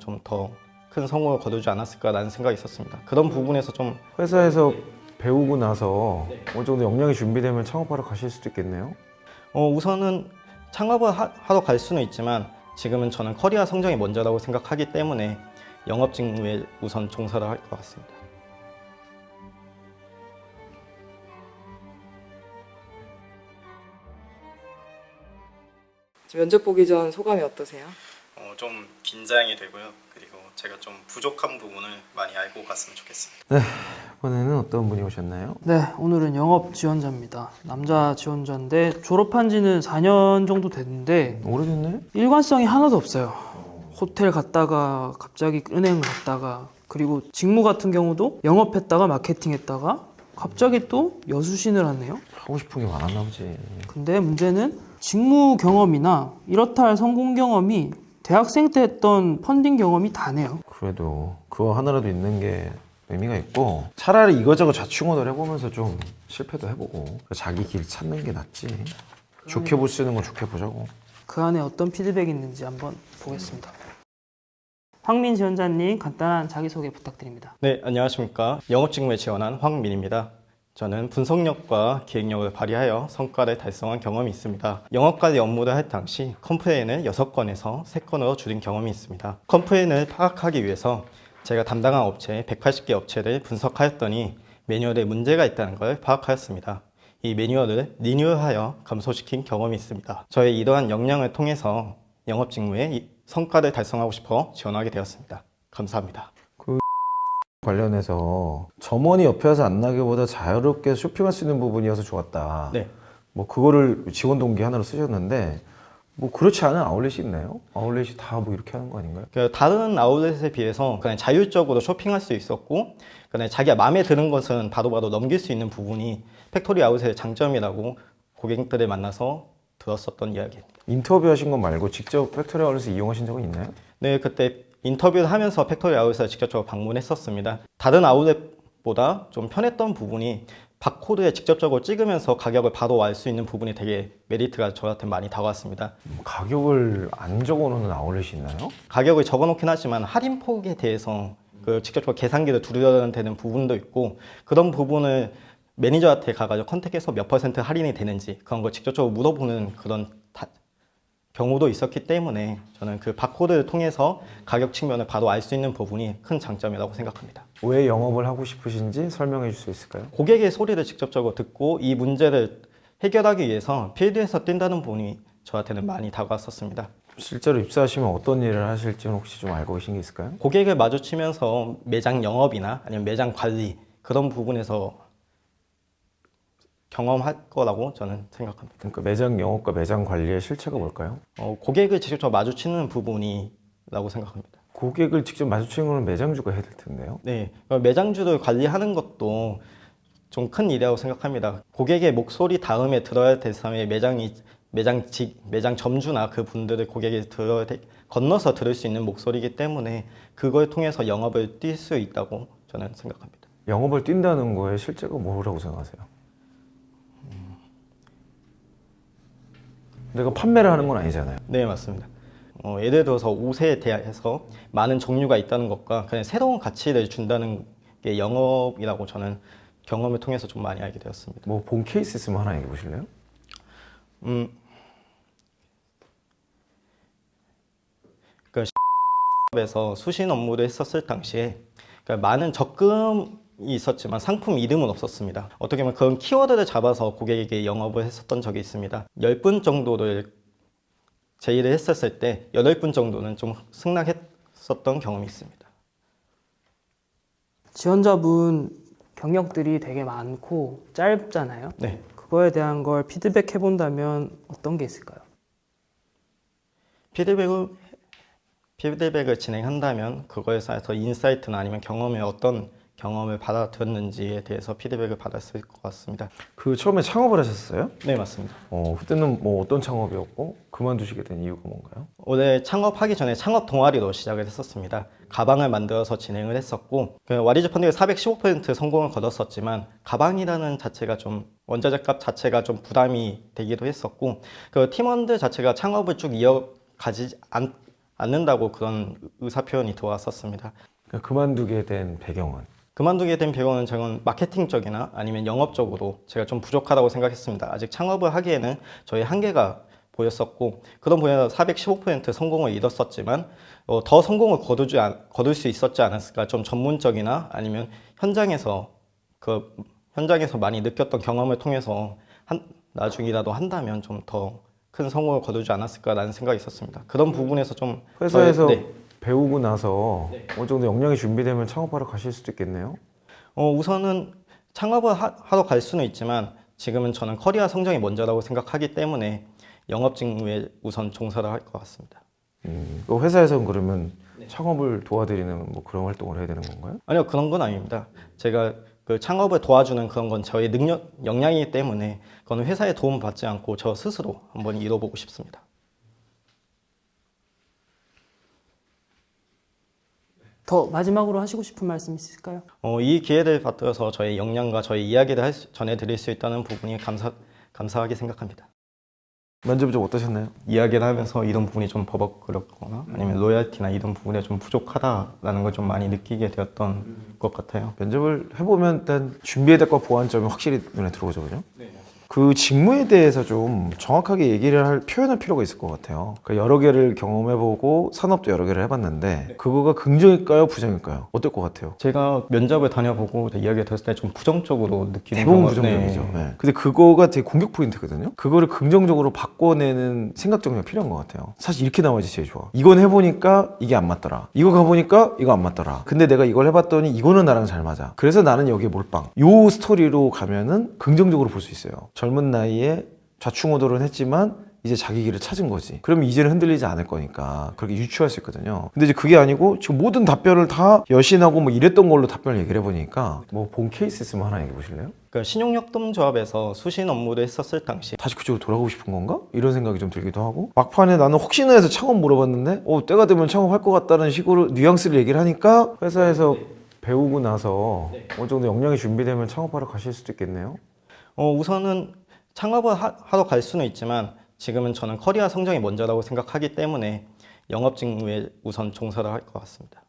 좀 더 큰 성공을 거두지 않았을까라는 생각이 있었습니다. 그런 부분에서 좀 회사에서 배우고 나서 어느 정도 역량이 준비되면 창업하러 가실 수도 있겠네요. 우선은 창업을 하러 갈 수는 있지만 지금은 저는 커리어 성장이 먼저라고 생각하기 때문에 영업 직무에 우선 종사를 할 것 같습니다. 면접 보기 전 소감이 어떠세요? 좀 긴장이 되고요. 그리고 제가 좀 부족한 부분을 많이 알고 갔으면 좋겠습니다. 이번에는 어떤 분이 오셨나요? 네, 오늘은 영업 지원자입니다. 남자 지원자인데 졸업한 지는 4년 정도 됐는데 오래됐네? 일관성이 하나도 없어요. 호텔 갔다가 갑자기 은행 갔다가 그리고 직무 같은 경우도 영업했다가 마케팅했다가 갑자기 또 여수신을 하네요. 하고 싶은 게 많았나 보지. 근데 문제는 직무 경험이나 이렇다 할 성공 경험이 대학생 때 했던 펀딩 경험이 다네요. 그래도 그거 하나라도 있는 게 의미가 있고 차라리 이거저거 좌충우돌 해보면서 좀 실패도 해보고 자기 길 찾는 게 낫지. 좋게 볼 수 있는 건 좋게 보자고. 그 안에 어떤 피드백이 있는지 한번 보겠습니다. 황민 지원자님 간단한 자기소개 부탁드립니다. 네, 안녕하십니까. 영업 직무에 지원한 황민입니다. 저는 분석력과 기획력을 발휘하여 성과를 달성한 경험이 있습니다. 영업과의 업무를 할 당시 컴플레인을 6건에서 3건으로 줄인 경험이 있습니다. 컴플레인을 파악하기 위해서 제가 담당한 업체 180개 업체를 분석하였더니 매뉴얼에 문제가 있다는 걸 파악하였습니다. 이 매뉴얼을 리뉴얼하여 감소시킨 경험이 있습니다. 저의 이러한 역량을 통해서 영업 직무에 성과를 달성하고 싶어 지원하게 되었습니다. 감사합니다. 관련해서 점원이 옆에서 안 나기보다 자유롭게 쇼핑할 수 있는 부분이어서 좋았다. 네. 뭐 그거를 지원 동기 하나로 쓰셨는데 뭐 그렇지 않은 아울렛이 있나요? 아울렛이 다 뭐 이렇게 하는 거 아닌가요? 다른 아울렛에 비해서 그냥 자율적으로 쇼핑할 수 있었고 그냥 자기가 마음에 드는 것은 바로바로 넘길 수 있는 부분이 팩토리 아웃의 장점이라고 고객들을 만나서 들었었던 이야기입니다. 인터뷰하신 것 말고 직접 팩토리 아울렛을 이용하신 적은 있나요? 네, 그때 인터뷰를 하면서 팩토리 아웃을 직접적으로 방문했었습니다. 다른 아울렛보다 좀 편했던 부분이 바코드에 직접적으로 찍으면서 가격을 바로 알 수 있는 부분이 되게 메리트가 저한테 많이 다가왔습니다. 가격을 안 적어놓는 아울렛이 있나요? 가격을 적어놓긴 하지만 할인폭에 대해서 그 직접적으로 계산기를 두려야 되는 부분도 있고 그런 부분을 매니저한테 가가지고 컨택해서 몇 % 할인이 되는지 그런 걸 직접적으로 물어보는 그런 경우도 있었기 때문에 저는 그 바코드를 통해서 가격 측면을 바로 알 수 있는 부분이 큰 장점이라고 생각합니다. 왜 영업을 하고 싶으신지 설명해 줄 수 있을까요? 고객의 소리를 직접적으로 듣고 이 문제를 해결하기 위해서 필드에서 뛴다는 부분이 저한테는 많이 다가왔었습니다. 실제로 입사하시면 어떤 일을 하실지는 혹시 좀 알고 계신 게 있을까요? 고객을 마주치면서 매장 영업이나 아니면 매장 관리 그런 부분에서 경험할 거라고 저는 생각합니다. 그러니까 매장 영업과 매장 관리의 실체가 뭘까요? 고객을 직접적으로 마주치는 부분이라고 생각합니다. 고객을 직접 마주치는 거는 매장주가 해야 될 텐데요. 네, 매장주를 관리하는 것도 좀 큰 일이라고 생각합니다. 고객의 목소리 다음에 들어야 될 사람의 매장 점주나 그 분들을 고객이 건너서 들을 수 있는 목소리이기 때문에 그걸 통해서 영업을 뛸 수 있다고 저는 생각합니다. 영업을 뛴다는 거의 실제가 뭐라고 생각하세요? 내가 판매를 하는 건 아니잖아요. 네, 맞습니다. 예를 들어서 옷에 대해서 많은 종류가 있다는 것과 그냥 새로운 가치를 준다는 게 영업이라고 저는 경험을 통해서 좀 많이 알게 되었습니다. 뭐 본 케이스 있으면 하나 얘기해 보실래요? 그 에서 수신 업무를 했었을 당시에 많은 적금이 있었지만 상품 이름은 없었습니다. 어떻게 보면 그런 키워드를 잡아서 고객에게 영업을 했었던 적이 있습니다. 10분 정도를 제의를 했었을 때 8분 정도는 좀 승낙했었던 경험이 있습니다. 지원자분 경력들이 되게 많고 짧잖아요. 네. 그거에 대한 걸 피드백 해본다면 어떤 게 있을까요? 피드백을 진행한다면 그거에 대해서 인사이트나 아니면 어떤 경험을 받아들였는지에 대해서 피드백을 받았을 것 같습니다. 그 처음에 창업을 하셨어요? 네, 맞습니다. 그때는 뭐 어떤 창업이었고 그만두시게 된 이유가 뭔가요? 올해 창업하기 전에 창업 동아리로 시작을 했었습니다. 가방을 만들어서 진행을 했었고 와리즈 펀딩에 415% 성공을 거뒀었지만 가방이라는 자체가 좀 원자재값 자체가 좀 부담이 되기도 했었고 그 팀원들 자체가 창업을 쭉 이어가지 않는다고 그런 의사 표현이 들어왔었습니다. 그러니까 그만두게 된 배경은? 그만두게 된 배경은 저는 마케팅적이나 아니면 영업적으로 제가 좀 부족하다고 생각했습니다. 아직 창업을 하기에는 저희 한계가 보였었고 그런 분야에서 415% 성공을 이뤘었지만 더 성공을 거둘 수 있었지 않았을까. 좀 전문적이나 아니면 현장에서 많이 느꼈던 경험을 통해서 나중이라도 한다면 좀 더 큰 성공을 거두지 않았을까라는 생각이 있었습니다. 그런 부분에서 좀 회사에서 네. 배우고 나서 어느 정도 역량이 준비되면 창업하러 가실 수도 있겠네요. 우선은 창업을 하러 갈 수는 있지만 지금은 저는 커리어 성장이 먼저라고 생각하기 때문에 영업 직무에 우선 종사를 할 것 같습니다. 그 회사에서는 그러면 창업을 도와드리는 뭐 그런 활동을 해야 되는 건가요? 아니요, 그런 건 아닙니다. 제가 그 창업을 도와주는 그런 건 저의 능력, 역량이기 때문에 그건 회사의 도움 받지 않고 저 스스로 한번 이뤄보고 싶습니다. 더 마지막으로 하시고 싶은 말씀 있으실까요? 이 기회를 받들어서 저의 역량과 저의 이야기를 전해드릴 수 있다는 부분이 감사하게 생각합니다. 면접 좀 어떠셨나요? 이야기를 하면서 이런 부분이 좀 버벅거렸거나 아니면 로열티나 이런 부분에 좀 부족하다라는 걸 좀 많이 느끼게 되었던 것 같아요. 면접을 해보면 일단 준비해야 될 거 보완점이 확실히 눈에 들어오죠, 그죠? 그 직무에 대해서 좀 정확하게 표현할 필요가 있을 것 같아요. 그러니까 여러 개를 경험해보고 산업도 여러 개를 해봤는데 그거가 긍정일까요, 부정일까요? 어떨 것 같아요? 제가 면접을 다녀보고 이야기 들었을 때 좀 부정적으로 느끼는 대부분 경우가- 부정적이죠. 네. 네. 근데 그거가 되게 공격 포인트거든요. 그거를 긍정적으로 바꿔내는 생각 정리가 필요한 것 같아요. 사실 이렇게 나와야지 제일 좋아. 이건 해보니까 이게 안 맞더라. 이거 가보니까 이거 안 맞더라. 근데 내가 이걸 해봤더니 이거는 나랑 잘 맞아. 그래서 나는 여기에 몰빵. 요 스토리로 가면은 긍정적으로 볼 수 있어요. 젊은 나이에 좌충우돌은 했지만 이제 자기 길을 찾은 거지. 그러면 이제는 흔들리지 않을 거니까 그렇게 유추할 수 있거든요. 근데 이제 그게 아니고 지금 모든 답변을 다 여신하고 뭐 이랬던 걸로 답변을 얘기를 해보니까 뭐 본 케이스 있으면 하나 얘기해 보실래요? 그 신용역동조합에서 수신 업무를 했었을 당시 다시 그쪽으로 돌아가고 싶은 건가? 이런 생각이 좀 들기도 하고 막판에 나는 혹시나 해서 창업 물어봤는데 때가 되면 창업할 것 같다는 식으로 뉘앙스를 얘기를 하니까 회사에서 배우고 나서 어느 정도 역량이 준비되면 창업하러 가실 수도 있겠네요. 우선은 창업을 하러 갈 수는 있지만 지금은 저는 커리어 성장이 먼저라고 생각하기 때문에 영업 직무에 우선 종사를 할 것 같습니다.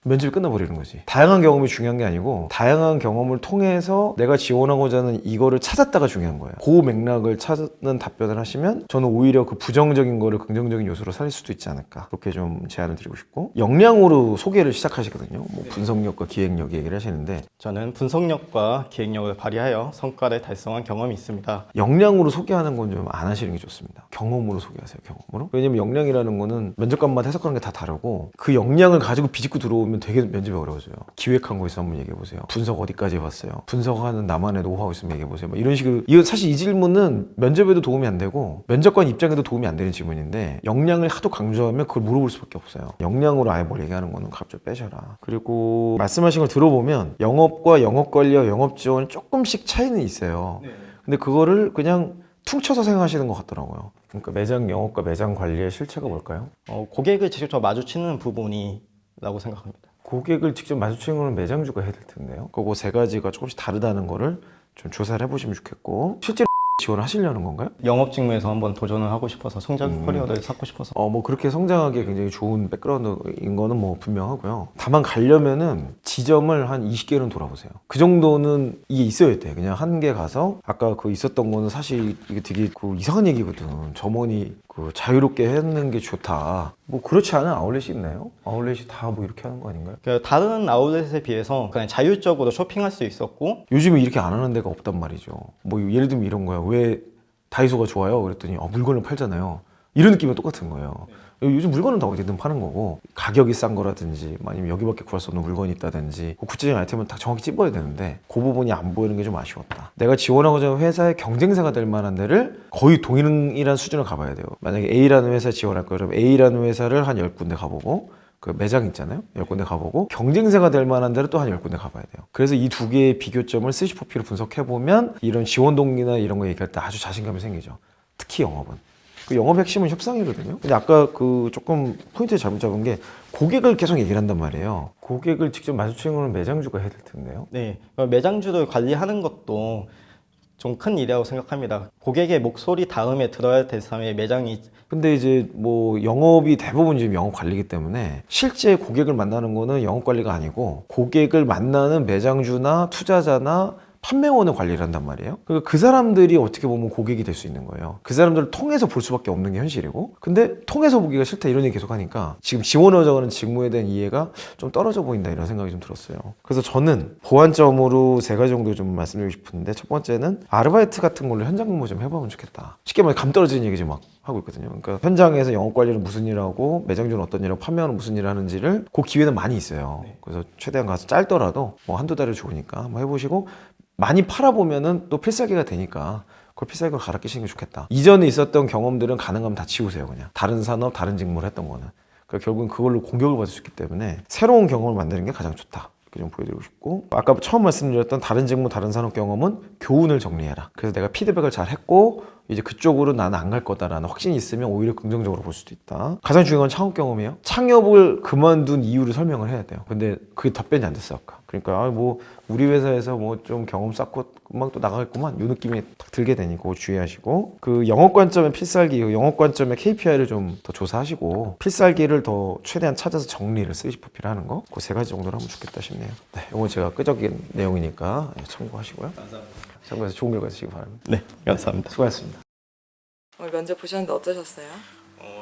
면접이 끝나버리는 거지. 다양한 경험이 중요한 게 아니고 다양한 경험을 통해서 내가 지원하고자 하는 이거를 찾았다가 중요한 거예요. 그 맥락을 찾는 답변을 하시면 저는 오히려 그 부정적인 거를 긍정적인 요소로 살릴 수도 있지 않을까, 그렇게 좀 제안을 드리고 싶고, 역량으로 소개를 시작하시거든요. 뭐 분석력과 기획력 얘기를 하시는데 저는 분석력과 기획력을 발휘하여 성과를 달성한 경험이 있습니다. 역량으로 소개하는 건 좀 안 하시는 게 좋습니다. 경험으로 소개하세요. 경험으로. 왜냐면 역량이라는 거는 면접관마다 해석하는 게 다 다르고 그 역량을 가지고 비집고 들어오면 되게 면접이 어려워져요. 기획한 거 있으면 한번 얘기해 보세요. 분석 어디까지 해봤어요? 분석하는 나만의 노하우 있으면 얘기해 보세요. 뭐 이런 식으로. 이거 사실 이 질문은 면접에도 도움이 안 되고 면접관 입장에도 도움이 안 되는 질문인데 역량을 하도 강조하면 그걸 물어볼 수밖에 없어요. 역량으로 아예 뭘 얘기하는 거는 갑자기 빼셔라. 그리고 말씀하신 걸 들어보면 영업과 영업 관리와 영업 지원은 조금씩 차이는 있어요. 근데 그거를 그냥 퉁쳐서 생각하시는 것 같더라고요. 그러니까 매장 영업과 매장 관리의 실체가 뭘까요? 고객을 직접 마주치는 부분이라고 생각합니다. 고객을 직접 마주치는 거는 매장주가 해야 될 텐데요. 그거 세 가지가 조금씩 다르다는 거를 좀 조사를 해보시면 좋겠고, 실제로 지원하시려는 건가요? 영업 직무에서 한번 도전을 하고 싶어서 성장 커리어를 쌓고 싶어서 뭐 그렇게 성장하기에 굉장히 좋은 백그라운드인 거는 뭐 분명하고요. 다만 가려면은 지점을 한 20개는 돌아보세요. 그 정도는 이게 있어야 돼. 그냥 한 개 가서 아까 그 있었던 거는 사실 이게 되게 그 이상한 얘기거든. 점원이 그 자유롭게 하는 게 좋다. 뭐 그렇지 않은 아울렛이 있나요? 아울렛이 다 뭐 이렇게 하는 거 아닌가요? 그 다른 아울렛에 비해서 그냥 자율적으로 쇼핑할 수 있었고 요즘에 이렇게 안 하는 데가 없단 말이죠. 뭐 예를 들면 이런 거야. 왜 다이소가 좋아요? 그랬더니 물건을 팔잖아요. 이런 느낌이 똑같은 거예요. 요즘 물건은 다 어디든 파는 거고 가격이 싼 거라든지 아니면 여기밖에 구할 수 없는 물건이 있다든지 그 구체적인 아이템은 다 정확히 찝어야 되는데 그 부분이 안 보이는 게 좀 아쉬웠다. 내가 지원하고자 하는 회사의 경쟁사가 될 만한 데를 거의 동일한 수준을 가봐야 돼요. 만약에 A라는 회사에 지원할 거예요. 그럼 A라는 회사를 한 10군데 가보고 그 매장 있잖아요. 10군데 가보고 경쟁사가 될 만한 데를 또 한 10군데 가봐야 돼요. 그래서 이 두 개의 비교점을 스시포피로 분석해보면 이런 지원 동기나 이런 거 얘기할 때 아주 자신감이 생기죠. 특히 영업은. 그 영업 핵심은 협상이거든요. 근데 아까 그 조금 포인트 잘못 잡은 게 고객을 계속 얘기를 한단 말이에요. 고객을 직접 마주치는 거는 매장주가 해야 될 텐데요. 네, 매장주를 관리하는 것도 좀 큰 일이라고 생각합니다. 고객의 목소리 다음에 들어야 될 사람의 매장이 근데 이제 뭐 영업이 대부분 지금 영업 관리이기 때문에 실제 고객을 만나는 거는 영업 관리가 아니고 고객을 만나는 매장주나 투자자나 판매원을 관리를 한단 말이에요. 그러니까 그 사람들이 어떻게 보면 고객이 될 수 있는 거예요. 그 사람들을 통해서 볼 수밖에 없는 게 현실이고, 근데 통해서 보기가 싫다 이런 얘기 계속 하니까 지금 지원하자고 하는 직무에 대한 이해가 좀 떨어져 보인다 이런 생각이 좀 들었어요. 그래서 저는 보완점으로 세 가지 정도 좀 말씀드리고 싶은데, 첫 번째는 아르바이트 같은 걸로 현장 근무 좀 해보면 좋겠다. 쉽게 말해 감 떨어지는 얘기 좀 막 하고 있거든요. 그러니까 현장에서 영업 관리는 무슨 일을 하고 매장주는 어떤 일을 하고 판매하는 무슨 일을 하는지를 그 기회는 많이 있어요. 그래서 최대한 가서 짧더라도 뭐 한두 달이 좋으니까 한번 해보시고, 많이 팔아보면은 또 필살기가 되니까 그걸 필살기로 갈아 끼시는 게 좋겠다. 이전에 있었던 경험들은 가능하면 다 지우세요. 그냥 다른 산업, 다른 직무를 했던 거는. 그러니까 결국은 그걸로 공격을 받을 수 있기 때문에 새로운 경험을 만드는 게 가장 좋다. 이렇게 좀 보여드리고 싶고, 아까 처음 말씀드렸던 다른 직무, 다른 산업 경험은 교훈을 정리해라. 그래서 내가 피드백을 잘 했고 이제 그쪽으로 나는 안 갈 거다라는 확신이 있으면 오히려 긍정적으로 볼 수도 있다. 가장 중요한 건 창업 경험이에요. 창업을 그만둔 이유를 설명을 해야 돼요. 근데 그게 답변이 안 됐어 아까. 그러니까 뭐 우리 회사에서 뭐 좀 경험 쌓고 금방 또 나가겠구만 이 느낌이 딱 들게 되니까 그거 주의하시고, 그 영업 관점의 필살기, 영업 관점의 KPI를 좀 더 조사하시고 필살기를 더 최대한 찾아서 정리를 쓰시피를 하는 거, 그 세 가지 정도로 하면 좋겠다 싶네요. 네, 이건 제가 끄적인 내용이니까 참고하시고요. 감사합니다. 참고해서 좋은 결과 있으시기 바랍니다. 네, 감사합니다. 수고하셨습니다. 오늘 면접 보셨는데 어떠셨어요?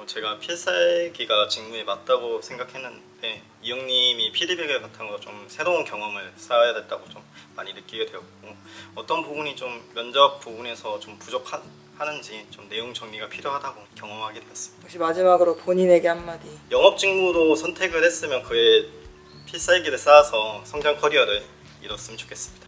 제가 필살기가 직무에 맞다고 생각했는데 이 형님이 피드백을 바탕으로 좀 새로운 경험을 쌓아야 됐다고 좀 많이 느끼게 되었고, 어떤 부분이 좀 면접 부분에서 좀 부족하는지 좀 내용 정리가 필요하다고 경험하게 되었습니다. 혹시 마지막으로 본인에게 한마디. 영업 직무로 선택을 했으면 그의 필살기를 쌓아서 성장 커리어를 이뤘으면 좋겠습니다.